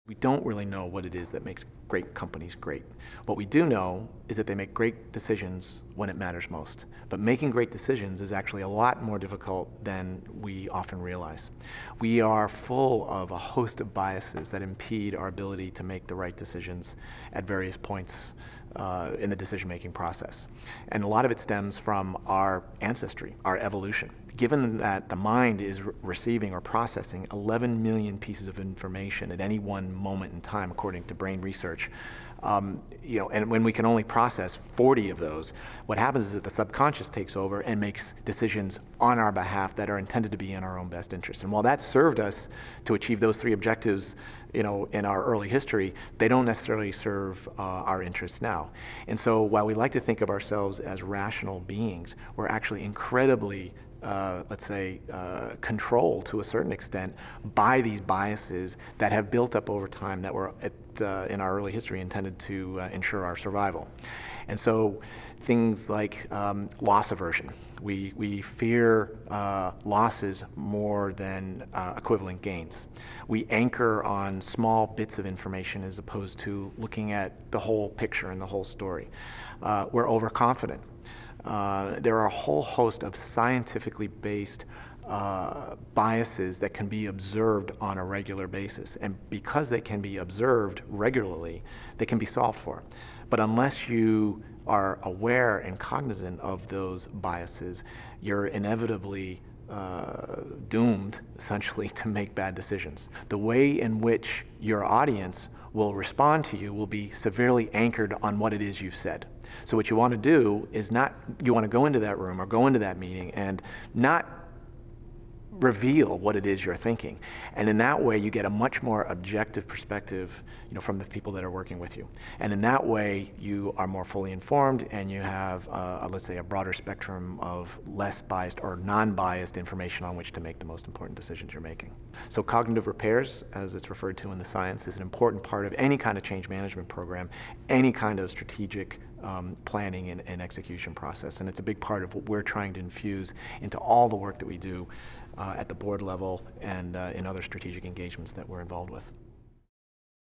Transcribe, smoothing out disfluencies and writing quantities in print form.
We don't really know what it is that makes great companies great. What we do know is that they make great decisions when it matters most. But making great decisions is actually a lot more difficult than we often realize. We are full of a host of biases that impede our ability to make the right decisions at various points in the decision-making process. And a lot of it stems from our ancestry, our evolution. Given that the mind is receiving or processing 11 million pieces of information at any one moment in time, according to brain research, and when we can only process 40 of those, what happens is that the subconscious takes over and makes decisions on our behalf that are intended to be in our own best interest. And while that served us to achieve those three objectives, in our early history, they don't necessarily serve our interests now. And so while we like to think of ourselves as rational beings, we're actually incredibly let's say, controlled to a certain extent by these biases that have built up over time that were, in our early history, intended to ensure our survival. And so things like loss aversion. We fear losses more than equivalent gains. We anchor on small bits of information as opposed to looking at the whole picture and the whole story. We're overconfident. There are a whole host of scientifically based biases that can be observed on a regular basis. And because they can be observed regularly, they can be solved for. But unless you are aware and cognizant of those biases, you're inevitably doomed, essentially, to make bad decisions. The way in which your audience will respond to you will be severely anchored on what it is you've said. So what you want to do is you want to go into that room or go into that meeting and not reveal what it is you're thinking. And in that way, you get a much more objective perspective, from the people that are working with you. And in that way, you are more fully informed and you have, let's say, a broader spectrum of less biased or non-biased information on which to make the most important decisions you're making. So cognitive repairs, as it's referred to in the science, is an important part of any kind of change management program, any kind of strategic planning and execution process. And it's a big part of what we're trying to infuse into all the work that we do at the board level and in other strategic engagements that we're involved with.